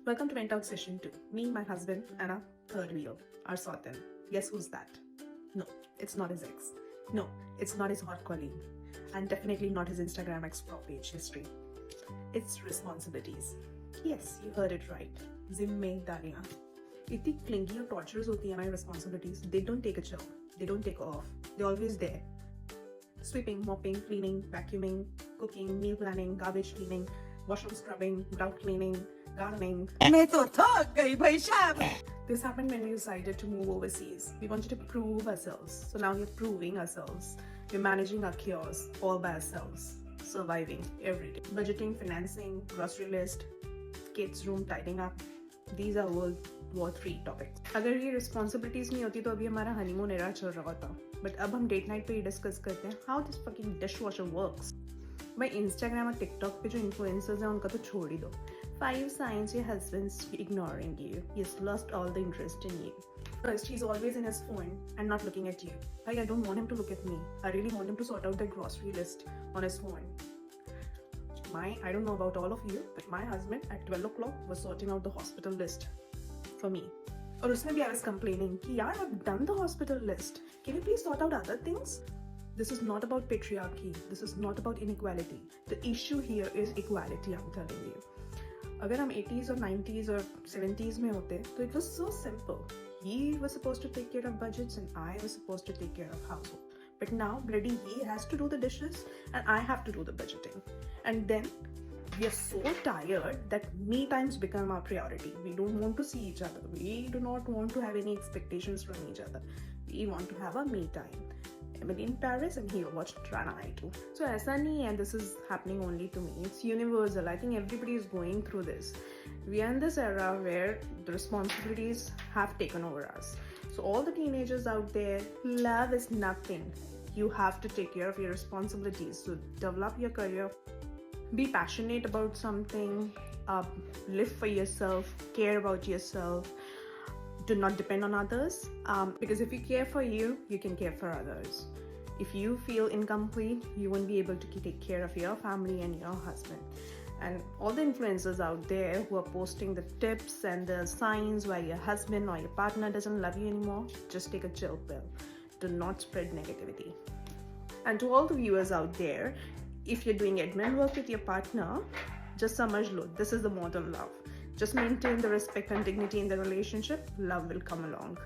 Welcome to Vent Talk Session 2. Me, my husband, and our third wheel, our Sultan. Guess who's that? No, it's not his ex. No, it's not his hot colleague. And definitely not his Instagram explore page history. It's responsibilities. Yes, you heard it right. Zimmedariyan. इतनी clingy और torturous होती है हमारी responsibilities. They don't take a chill. They don't take off. They're always there. Sweeping, mopping, cleaning, vacuuming, cooking, meal planning, garbage cleaning, washroom scrubbing, grout cleaning, gardening. मैं तो थक गई भाई साहब। This happened when we decided to move overseas. We wanted to prove ourselves. So now we're proving ourselves. We're managing our chaos all by ourselves. Surviving every day. Budgeting, financing, grocery list, kids' room tidying up. These are World War III topics. अगर ये responsibilities नहीं होती तो अभी हमारा honeymoon era चल रहा होता. But अब हम date night पे ही discuss करते हैं how this fucking dishwasher works. भाई Instagram और TikTok पे जो influencers हैं उनका तो छोड़ ही दो. 5 signs your husband's ignoring you. He's lost all the interest in you. First, he's always in his phone and not looking at you. Like, I don't want him to look at me. I really want him to sort out the grocery list on his phone. I don't know about all of you, but my husband at 12 o'clock was sorting out the hospital list for me. और उसमें भी I was complaining कि यार I've done the hospital list. Can you please sort out other things? This is not about patriarchy. This is not about inequality. The issue here is equality, I'm telling you. अगर हम 80s और 90s और 70s में होते तो it was so simple. He was supposed to take care of budgets and I was supposed to take care of household. But now bloody he has to do the dishes and I have to do the budgeting. And then we are so tired that me times become our priority. We don't want to see each other. We do not want to have any expectations from each other. We want to have a me time. Emily in Paris and he watched Rana I2. So ऐसा नहीं है this is happening only to me. It's universal. I think everybody is going through this. We are in this era where the responsibilities have taken over us. So all the teenagers out there, love is nothing. You have to take care of your responsibilities. So develop your career. Be passionate about something. Live for yourself. Care about yourself. Do not depend on others, because if you care for you, you can care for others. If you feel incomplete, you won't be able to take care of your family and your husband. And all the influencers out there who are posting the tips and the signs why your husband or your partner doesn't love you anymore, just take a chill pill. Do not spread negativity. And to all the viewers out there, if you're doing admin work with your partner, just samajh lo, this is the modern love. Just maintain the respect and dignity in the relationship. Love will come along.